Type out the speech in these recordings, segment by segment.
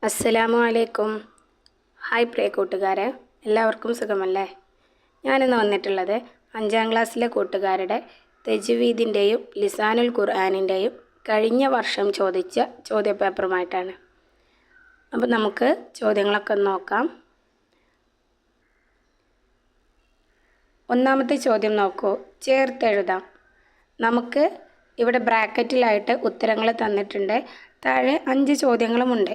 അസ്സലാമു അലൈക്കും. ഹായ് പ്രിയ കൂട്ടുകാരെ, എല്ലാവർക്കും സുഖമല്ലേ? ഞാനിന്ന് വന്നിട്ടുള്ളത് 5ാം ക്ലാസ്സിലെ കൂട്ടുകാരുടെ തജ്വീദിൻ്റെയും ലിസാനുൽ ഖുർആനിൻ്റെയും കഴിഞ്ഞ വർഷം ചോദിച്ച ചോദ്യപേപ്പറുമായിട്ടാണ്. അപ്പോൾ നമുക്ക് ചോദ്യങ്ങളൊക്കെ നോക്കാം. ഒന്നാമത്തെ ചോദ്യം നോക്കൂ, ചേർത്തെഴുതാം. നമുക്ക് ഇവിടെ ബ്രാക്കറ്റിലായിട്ട് ഉത്തരങ്ങൾ തന്നിട്ടുണ്ട്. താഴെ 5 ചോദ്യങ്ങളുമുണ്ട്.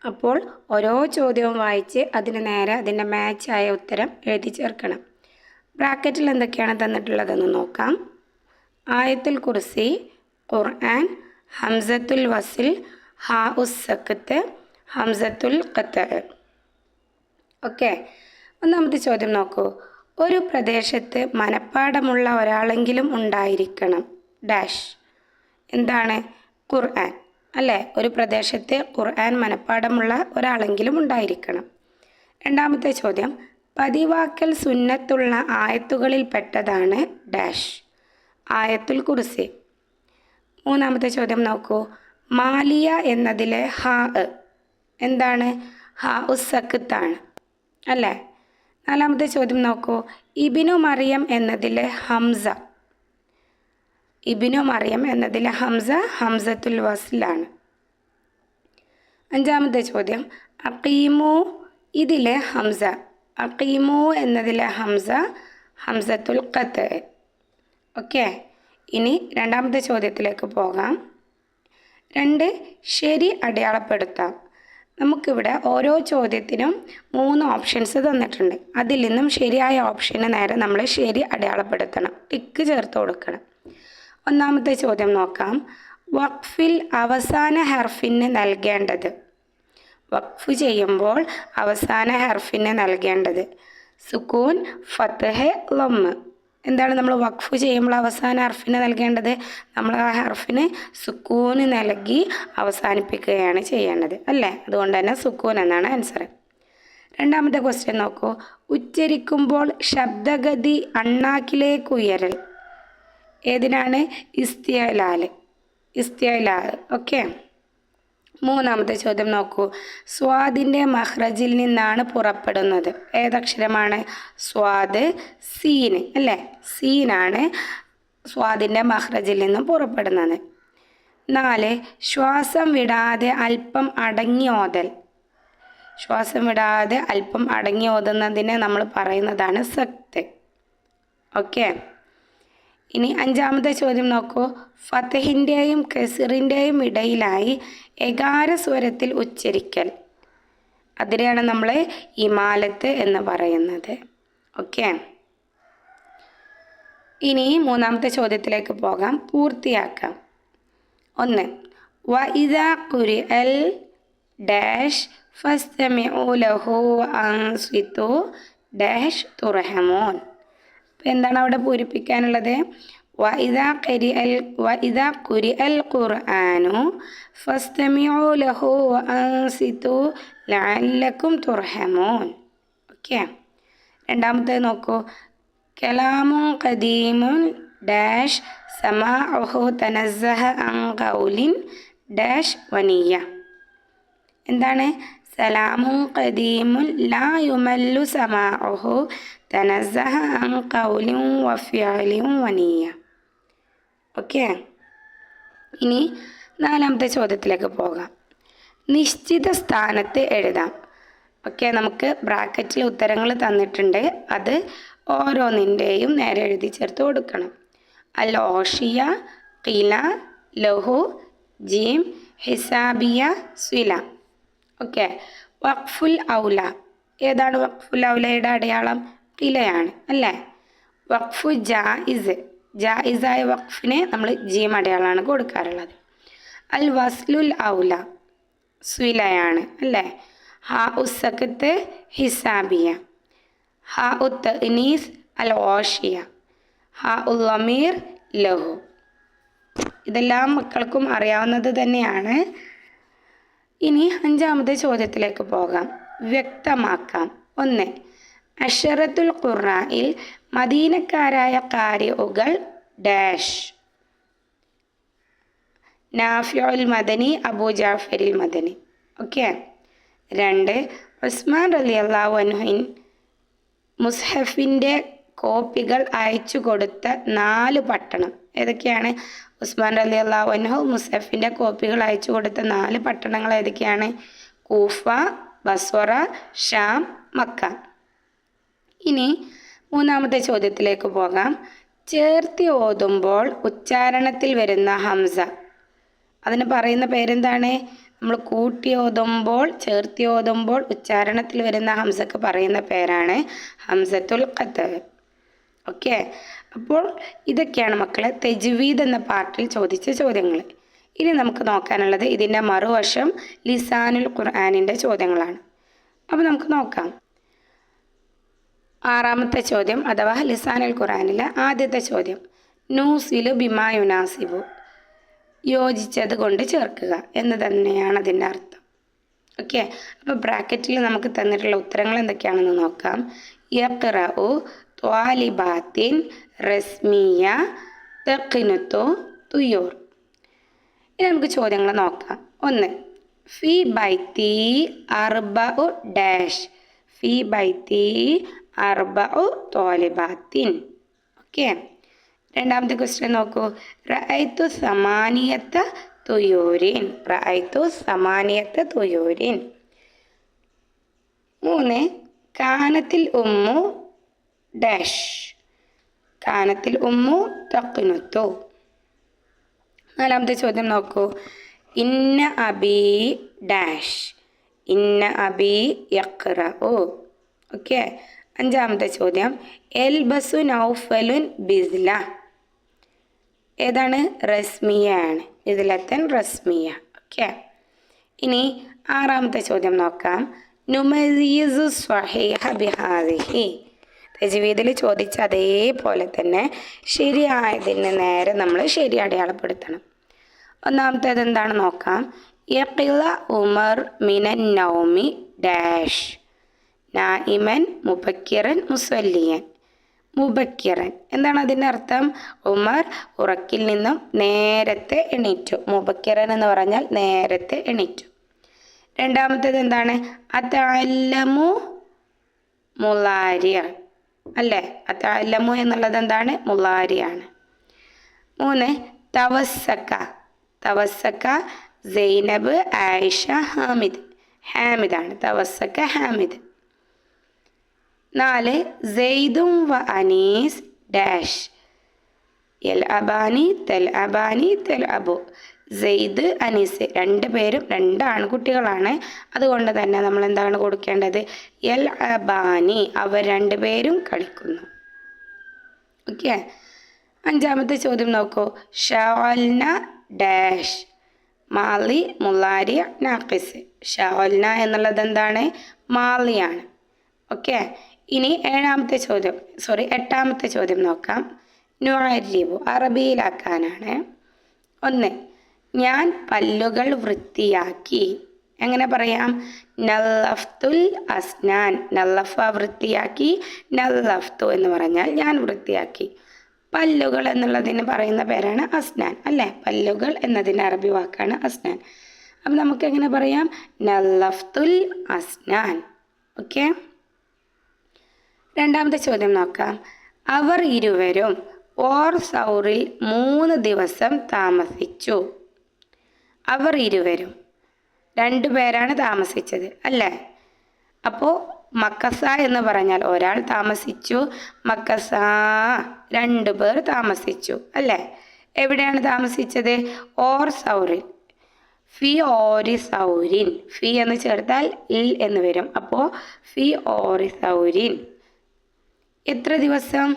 അപ്പോൾ ഓരോ ചോദ്യവും വായിച്ച് അതിന് നേരെ അതിൻ്റെ മാച്ചായ ഉത്തരം എഴുതി ചേർക്കണം. ബ്രാക്കറ്റിൽ എന്തൊക്കെയാണ് തന്നിട്ടുള്ളതെന്ന് നോക്കാം. ആയത്തുൽ കുർസി, ഖുർആൻ, ഹംസത്തുൽ വസിൽ, ഹാ ഉസ് സക്കത്ത്, ഹംസത്തുൽ ഖത്അ. ഓക്കെ, ഒന്നാമത്തെ ചോദ്യം നോക്കൂ. ഒരു പ്രദേശത്ത് മനപ്പാഠമുള്ള ഒരാളെങ്കിലും ഉണ്ടായിരിക്കണം. ഡാഷ്. എന്താണ്? ഖുർആൻ അല്ലേ? ഒരു പ്രദേശത്ത് ഖുർആൻ മനപ്പാഠമുള്ള ഒരാളെങ്കിലും ഉണ്ടായിരിക്കണം. രണ്ടാമത്തെ ചോദ്യം, പതിവാക്കൽ സുന്നത്തുള്ള ആയത്തുകളിൽ പെട്ടതാണ് ഡാഷ്. ആയത്തുൽ കുർസി. മൂന്നാമത്തെ ചോദ്യം നോക്കൂ. മാലിയ എന്നതിലെ ഹാ എന്താണ്? ഹാ ഉസ് സക്കത്താണ് അല്ലേ? നാലാമത്തെ ചോദ്യം നോക്കൂ. ഇബ്നു മറിയം എന്നതിലെ ഹംസ. ഇബ്നു മറിയം എന്നതിലെ ഹംസ ഹംസത്തുൽ വസ്ലാണ്. അഞ്ചാമത്തെ ചോദ്യം, അഖീമു ഇതിലെ ഹംസ. അഖീമു എന്നതിലെ ഹംസ ഹംസത്തുൽ ഖത്അ. ഓക്കെ, ഇനി രണ്ടാമത്തെ ചോദ്യത്തിലേക്ക് പോകാം. 2 ശരി അടയാളപ്പെടുത്താം. നമുക്കിവിടെ ഓരോ ചോദ്യത്തിനും 3 ഓപ്ഷൻസ് തന്നിട്ടുണ്ട്. അതിൽ നിന്നും ശരിയായ ഓപ്ഷന് നേരെ നമ്മൾ ശരി അടയാളപ്പെടുത്തണം, ടിക്ക് ചേർത്ത് കൊടുക്കണം. ഒന്നാമത്തെ ചോദ്യം നോക്കാം. വഖഫിൽ അവസാന ഹർഫിന് നൽകേണ്ടത്. വഖഫ് ചെയ്യുമ്പോൾ അവസാന ഹർഫിന് നൽകേണ്ടത് സുക്കൂൻ, ഫത്ഹ്, ലമ്മ്. എന്താണ് നമ്മൾ വഖഫ് ചെയ്യുമ്പോൾ അവസാന ഹർഫിന് നൽകേണ്ടത്? നമ്മൾ ആ ഹർഫിന് സുക്കൂന് നൽകി അവസാനിപ്പിക്കുകയാണ് ചെയ്യേണ്ടത് അല്ലേ? അതുകൊണ്ട് തന്നെ സുക്കൂൻ എന്നാണ് ആൻസർ. രണ്ടാമത്തെ ക്വസ്റ്റ്യൻ നോക്കൂ. ഉച്ചരിക്കുമ്പോൾ ശബ്ദഗതി അണ്ണാക്കിലേക്ക് ഉയരൽ. ഏതിനാണ്? ഇസ്തിഅലാൽ. ഇസ്തിഅലാൽ. ഓക്കെ. മൂന്നാമത്തെ ചോദ്യം നോക്കൂ. സ്വാദിൻ്റെ മഖ്റജിൽ നിന്നാണ് പുറപ്പെടുന്നത്. ഏതക്ഷരമാണ്? സ്വാദ്, സീന് അല്ലേ? സീനാണ് സ്വാദിൻ്റെ മഖ്റജിൽ നിന്നും പുറപ്പെടുന്നത്. 4 ശ്വാസം വിടാതെ അല്പം അടങ്ങി ഓതൽ. ശ്വാസം വിടാതെ അല്പം അടങ്ങി ഓതുന്നതിനെ നമ്മൾ പറയുന്നതാണ് സക്ത്. ഓക്കെ, ഇനി അഞ്ചാമത്തെ ചോദ്യം നോക്കൂ. ഫതഹിൻ്റെയും കസ്റിൻ്റെയും ഇടയിലായി എകാര സ്വരത്തിൽ ഉച്ചരിക്കൽ. അതിനെയാണ് നമ്മൾ ഇമാലത്ത് എന്ന് പറയുന്നത്. ഓക്കെ, ഇനി മൂന്നാമത്തെ ചോദ്യത്തിലേക്ക് പോകാം, പൂർത്തിയാക്കാം. 1 വഇദാ ഖുരിഅൽ ഡാഷ് ഫസ്തമിഉ ലഹു വഅൻസിതു ഡാഷ് തുർഹമൂൻ. അപ്പോൾ എന്താണ് അവിടെ പൂരിപ്പിക്കാനുള്ളത്? വഇദാ ഖുരിഅൽ ഖുർആനു ഫസ്തമിഉ ലഹു വഅൻസിതു ലഅല്ലക്കും തുർഹമൂൻ. ഓക്കെ, രണ്ടാമത്തേത് നോക്കൂ. കലാമുൻ ഖദീമുൻ ഡാഷ് സമാഉഹു തനസ്സഹ അൻ ഖൗലിൻ ഡാഷ് വനിയ. എന്താണ്? സലാമുൻ ഖദീമുൻ ലാ യുമല്ലു സമാഉഹു തനസ്സഹ അൻ ഖൗലിൻ വഫിഅലിൻ വനിയ. ഓക്കെ, ഇനി നാലാമത്തെ ചോദ്യത്തിലേക്ക് പോകാം. നിശ്ചിത സ്ഥാനത്ത് എഴുതാം. ഓക്കെ, നമുക്ക് ബ്രാക്കറ്റിൽ ഉത്തരങ്ങൾ തന്നിട്ടുണ്ട്. അത് ഓരോന്നിൻ്റെയും നേരെ എഴുതി ചേർത്ത് കൊടുക്കണം. അൽ ഓഷിയ, ഖില, ലഹു, ജീം, ഹിസാബിയ, സ്വില. ഓക്കെ, വഖഫുൽ ഔല. ഏതാണ് വഖഫുൽ ഔലയുടെ അടയാളം? ഖിലയാണ് അല്ലേ? വഖഫു ജായിസ്. ജായിസായ വഖഫിന് നമ്മൾ ജീം അടയാളമാണ് കൊടുക്കാറുള്ളത്. അൽ വസ്ലുൽ ഔല സ്വിലയാണ് അല്ലേ? ഹാ ഉസ് സക്കത്ത് ഹിസാബിയ. ഹാ ഉത് തഅനീസ് അൽ ഓഷിയ. ഹാ ഉൽ ലമീർ ലഹു. ഇതെല്ലാം മക്കൾക്കും അറിയാവുന്നത് തന്നെയാണ്. ഇനി അഞ്ചാമത്തെ ചോദ്യത്തിലേക്ക് പോകാം, വ്യക്തമാക്കാം. 1 അഷറത്തുൽ ഖുർആനിൽ മദീനക്കാരായ ഖാരിഉകൾ ഡാഷ്. നാഫിഉൽ മദനി, അബൂ ജാഫറിൽ മദനി. ഓക്കെ, 2. ഉസ്മാൻ റളിയല്ലാഹു അൻഹു മുസ്ഹഫിൻ്റെ കോപ്പികൾ അയച്ചു കൊടുത്ത 4 പട്ടണം ഏതൊക്കെയാണ്? ഉസ്മാൻ റളിയല്ലാഹു അൻഹു മുസ്ഹഫിൻ്റെ കോപ്പികൾ അയച്ചു കൊടുത്ത 4 പട്ടണങ്ങൾ ഏതൊക്കെയാണ്? Kufa, Basra, Sham, Mecca. ഇനി മൂന്നാമത്തെ ചോദ്യത്തിലേക്ക് പോകാം. ചേർത്തി ഓതുമ്പോൾ ഉച്ചാരണത്തിൽ വരുന്ന ഹംസ, അതിന് പറയുന്ന പേരെന്താണ്? നമ്മൾ കൂട്ടി ഓതുമ്പോൾ, ചേർത്തി ഓതുമ്പോൾ ഉച്ചാരണത്തിൽ വരുന്ന ഹംസക്ക് പറയുന്ന പേരാണ് ഹംസത്തുൽ ഖത്അ. ഓക്കെ, അപ്പോൾ ഇതൊക്കെയാണ് മക്കളെ തജ്വീദ് എന്ന പാർട്ടിൽ ചോദിച്ച ചോദ്യങ്ങൾ. ഇനി നമുക്ക് നോക്കാനുള്ളത് ഇതിൻ്റെ മറുവശം ലിസാനുൽ ഖുർആനിൻ്റെ ചോദ്യങ്ങളാണ്. അപ്പോൾ നമുക്ക് നോക്കാം. 6ാമത്തെ ചോദ്യം അഥവാ ലിസാനുൽ ഖുർആനിലെ ആദ്യത്തെ ചോദ്യം, നൂസിലു ബിമാ യുനാസിബു, യോജിച്ചത് കൊണ്ട് ചേർക്കുക എന്ന് തന്നെയാണ് അതിൻ്റെ അർത്ഥം. ഓക്കെ, അപ്പോൾ ബ്രാക്കറ്റിൽ നമുക്ക് തന്നിട്ടുള്ള ഉത്തരങ്ങൾ എന്തൊക്കെയാണെന്ന് നോക്കാം. യഖ്റഉ ത്വാലിബാത്തിൻ റസ്മിയ തഖ്നുതു തുയൂർ. ഇനി നമുക്ക് ചോദ്യങ്ങൾ നോക്കാം. 1. ഫി ബൈത്തി അർബഉ ഡാഷ്, ഫി ബൈത്തി അർബഉ ത്വാലിബാത്തിൻ. ഓക്കെ, രണ്ടാമത്തെ ക്വസ്റ്റ്യൻ നോക്കൂ. റഅയ്തു സമാനിയത്ത തുയൂരിൻ, റഅയ്തു സമാനിയത്ത തുയൂരിൻ. 3. കാനത്തിൽ ഉമ്മു ഡാഷ്, കാനത്തിൽ ഉമ്മു തഖ്നുതു. 4ാമത്തെ ചോദ്യം നോക്കൂ. ഇന്ന അബി ഡാഷ്, ഇന്ന അബി യഖ്റഉ. ഓക്കെ, 5ാമത്തെ ചോദ്യം എൽബസു നൗഫലുൻ ബിസ്ല, ഏതാണ്? റസ്മിയാണ്, ബിസ്ലത്തൻ റസ്മിയ. ഓക്കെ, ഇനി 6ാമത്തെ ചോദ്യം നോക്കാം. നുമയ്യിസു സ്വഹീഹ ബിഹാദിഹി, തജ്വീദിൽ ചോദിച്ച അതേപോലെ തന്നെ ശരിയായതിന് നേരെ നമ്മൾ ശരി അടയാളപ്പെടുത്തണം. 1ാമത്തേത് എന്താണ് നോക്കാം. യഖില ഉമർ മിനൻ നൗമി ഡാഷ്, നായിമൻ മുബക്കിറൻ മുസല്ലിയൻ. മുബക്കിറൻ എന്താണ് അതിൻ്റെ അർത്ഥം? ഉമർ ഉറക്കിൽ നിന്നും നേരത്തെ എണീറ്റു. മുബക്കിറൻ എന്ന് പറഞ്ഞാൽ നേരത്തെ എണീറ്റു. 2ാമത്തേത് എന്താണ്? അതഅല്ലമു മുളാരിയ, അല്ലേ? അതഅല്ലമു എന്നുള്ളത് എന്താണ്? മുളാരിയാണ്. 3. തവസ്സക, തവസ്സക സൈനബ് ആയിഷ ഹാമിദ്, ഹാമിദാണ്. തവസ്സക ഹാമിദ്. 4. സെയ്ദും വ അനീസ് ഡാഷ്, യൽ അബാനി തെൽ അബാനി തെൽ അബു. സെയ്ദ് അനീസ് 2 പേരും 2 ആൺകുട്ടികളാണ്. അതുകൊണ്ട് തന്നെ നമ്മൾ എന്താണ് കൊടുക്കേണ്ടത്? യൽ അബാനി, അവർ 2 പേരും കളിക്കുന്നു. ഓക്കെ, 5ാമത്തെ ചോദ്യം നോക്കൂ. ഷഅൽന ഡാഷ്, മാലി മുലാരി നാഖിസ്. ഷഅൽന എന്നുള്ളത് എന്താണ്? മാലിയാണ്. ഓക്കെ, ഇനി 8ാമത്തെ ചോദ്യം നോക്കാം. നുഅരിബു, അറബിയിലാക്കാനാണ്. 1. ഞാൻ പല്ലുകൾ വൃത്തിയാക്കി. എങ്ങനെ പറയാം? നല്ലഫ്തുൽ അസ്നാൻ, നല്ലഫ വൃത്തിയാക്കി, നല്ലഫ്തു എന്ന് പറഞ്ഞാൽ ഞാൻ വൃത്തിയാക്കി. പല്ലുകൾ എന്നുള്ളതിന് പറയുന്ന പേരാണ് അസ്നാൻ, അല്ലേ? പല്ലുകൾ എന്നതിൻ്റെ അറബി വാക്കാണ് അസ്നാൻ. അപ്പം നമുക്ക് എങ്ങനെ പറയാം? നല്ലഫ്തുൽ അസ്നാൻ. ഓക്കെ, 2ാമത്തെ ചോദ്യം നോക്കാം. അവർ ഇരുവരും ഓർ സൗറിൽ 3 ദിവസം താമസിച്ചു. അവർ ഇരുവരും 2 പേരാണ് താമസിച്ചത്, അല്ലേ? അപ്പോൾ മക്കസ എന്ന് പറഞ്ഞാൽ ഒരാൾ താമസിച്ചു, മക്കസ 2 പേർ താമസിച്ചു, അല്ലേ? എവിടെയാണ് താമസിച്ചത്? ഓർ സൗറിൽ. ഫി ഓരി സൗരിൻ, ഫി എന്ന് ചേർത്താൽ ഇൽ എന്ന് വരും. അപ്പോൾ ഫി ഓരി സൗരിൻ. എത്ര ദിവസം?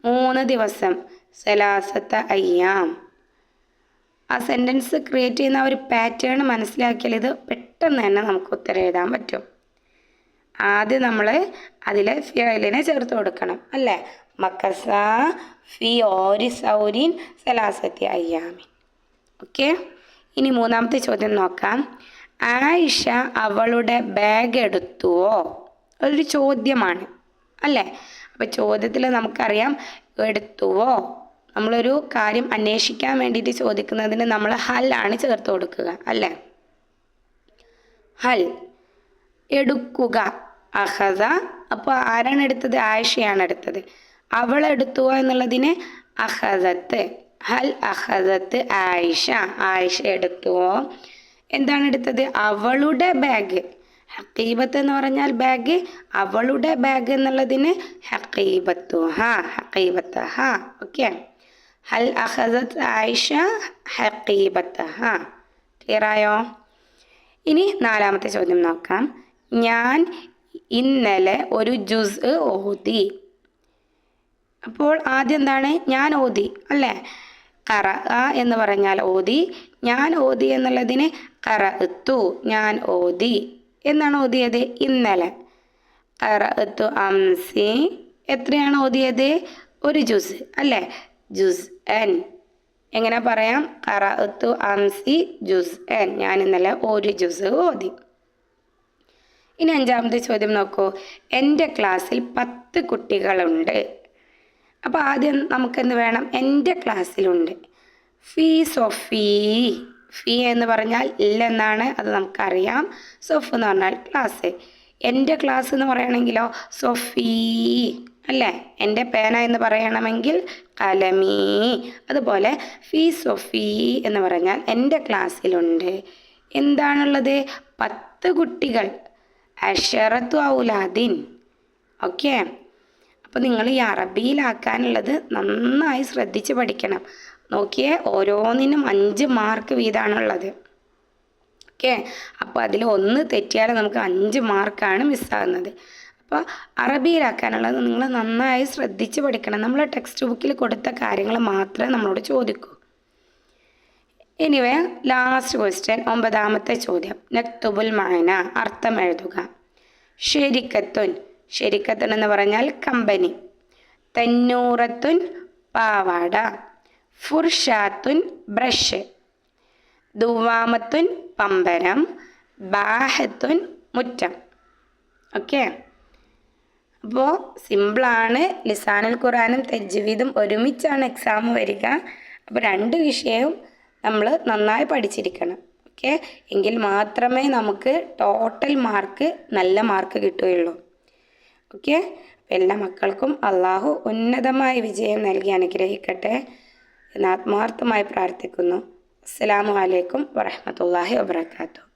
3 ദിവസം. സലാസത്ത അയ്യാം. ആ സെൻറ്റൻസ് ക്രിയേറ്റ് ചെയ്യുന്ന ഒരു പാറ്റേൺ മനസ്സിലാക്കിയാൽ ഇത് പെട്ടെന്ന് തന്നെ നമുക്ക് ഉത്തരം എഴുതാൻ പറ്റും. ആദ്യം നമ്മൾ അതിലെ ഫിഅലിനെ ചേർത്ത് കൊടുക്കണം, അല്ലേ? മക്കസ ഫി ഓരി സൗരിൻ സലാസത്തി അയ്യാമിൻ. ഓക്കെ, ഇനി 3ാമത്തെ ചോദ്യം നോക്കാം. ആയിഷ അവളുടെ ബാഗ് എടുത്തുവോ? അതൊരു ചോദ്യമാണ്, അല്ലേ? അപ്പോൾ ചോദ്യത്തിൽ നമുക്കറിയാം എടുത്തുവോ. നമ്മളൊരു കാര്യം അന്വേഷിക്കാൻ വേണ്ടിയിട്ട് ചോദിക്കുന്നതിന് നമ്മൾ ഹൽ ആണ് ചേർത്ത് കൊടുക്കുക, അല്ലേ? ഹൽ എടുക്കുക, അഹദ. അപ്പോൾ ആരാണ് എടുത്തത്? ആയിഷയാണ് എടുത്തത്. അവൾ എടുത്തുവോ എന്നുള്ളതിന് അഹദത്ത്. ഹൽ അഹദത്ത് ആയിഷ, ആയിഷ എടുത്തുവോ. എന്താണ് എടുത്തത്? അവളുടെ ബാഗ്. ഹക്കീബത്ത് എന്ന് പറഞ്ഞാൽ ബാഗ്, അവളുടെ ബാഗ് എന്നുള്ളതിന് ഹക്കീബത്തു ഹാ, ഹക്കീബത്ത് ഹാ. ഓക്കെ, ഹൽ അഖദത്ത് ആയിഷ ഹക്കീബത്ത് ഹാ. ക്ലിയറായോ? ഇനി 4ാമത്തെ ചോദ്യം നോക്കാം. ഞാൻ ഇന്നലെ ഒരു ജുസ് ഓതി. അപ്പോൾ ആദ്യം എന്താണ്? ഞാൻ ഓതി അല്ലേ? ഖറഅ എന്ന് പറഞ്ഞാൽ ഓതി. ഞാൻ ഓതി എന്നുള്ളതിന് ഖറഅത്തു, ഞാൻ ഓതി. എന്നാണ് ഓതിയത്? ഇന്നലെ. ഖറഅത്തു അംസി, എത്രയാണ് ഓതിയത്? ഒരു ജുസ് അല്ലേ? ജുസ് എൻ. എങ്ങനെ പറയാം? ഖറഅത്തു അംസി ജുസ് എൻ, ഞാൻ ഇന്നലെ ഒരു ജുസ് ഓതി. ഇനി 5ാമത്തെ ചോദ്യം നോക്കൂ. എൻ്റെ ക്ലാസ്സിൽ 10 കുട്ടികളുണ്ട്. അപ്പോൾ ആദ്യം നമുക്കെന്ത് വേണം? എൻ്റെ ക്ലാസ്സിലുണ്ട്. ഫീ സൊഫീ, ഫീ എന്ന് പറഞ്ഞാൽ ഇല്ലെന്നാണ്, അത് നമുക്കറിയാം. സൊഫ് എന്ന് പറഞ്ഞാൽ ക്ലാസ്. എൻ്റെ ക്ലാസ് എന്ന് പറയണമെങ്കിലോ സൊഫീ അല്ലേ? എൻ്റെ പേന എന്ന് പറയണമെങ്കിൽ കലമീ. അതുപോലെ ഫീ സൊഫീ എന്ന് പറഞ്ഞാൽ എൻ്റെ ക്ലാസ്സിലുണ്ട്. എന്താണുള്ളത്? 10 കുട്ടികൾ. അഷറത്തു ഔലാദിൻ. ഓക്കെ, അപ്പോൾ നിങ്ങൾ ഈ അറബിയിലാക്കാനുള്ളത് നന്നായി ശ്രദ്ധിച്ച് പഠിക്കണം. നോക്കിയേ, ഓരോന്നിനും 5 മാർക്ക് വീതമാണുള്ളത്. ഓക്കെ, അപ്പോൾ അതിൽ 1 തെറ്റിയാൽ നമുക്ക് 5 മാർക്കാണ് മിസ്സാകുന്നത്. അപ്പോൾ അറബിയിലാക്കാനുള്ളത് നിങ്ങൾ നന്നായി ശ്രദ്ധിച്ച് പഠിക്കണം. നമ്മൾ ടെക്സ്റ്റ് ബുക്കിൽ കൊടുത്ത കാര്യങ്ങൾ മാത്രമേ നമ്മളോട് ചോദിക്കൂ. എനിവേ, ലാസ്റ്റ് ക്വസ്റ്റ്യൻ, 9ാമത്തെ ചോദ്യം. നക്തുബുൽ മഅന, അർത്ഥം എഴുതുക. ഷെരിക്കത്തുൻ, ഷെരിക്കത്തുൻ എന്ന് പറഞ്ഞാൽ കമ്പനി. തന്നൂറത്തുൻ പാവാട. ഫുർഷാത്തുൻ ബ്രഷ്. ദുവാമത്തുൻ പമ്പരം. ബാഹത്തുൻ മുറ്റം. ഓക്കെ, അപ്പോൾ സിമ്പിളാണ്. ലിസാനുൽ ഖുർആനും തജ്വീദും ഒരുമിച്ചാണ് എക്സാം വരിക. അപ്പോൾ 2 വിഷയവും നമ്മൾ നന്നായി പഠിച്ചിരിക്കണം. ഓക്കെ, എങ്കിൽ മാത്രമേ നമുക്ക് ടോട്ടൽ മാർക്ക്, നല്ല മാർക്ക് കിട്ടുകയുള്ളൂ. ഓക്കെ, എല്ലാ മക്കൾക്കും അള്ളാഹു ഉന്നതമായ വിജയം നൽകി അനുഗ്രഹിക്കട്ടെ എന്ന് ആത്മാർത്ഥമായി പ്രാർത്ഥിക്കുന്നു. അസ്സലാമു അലൈക്കും വറഹ്മത്തുള്ളാഹി വബറകാതുഹു.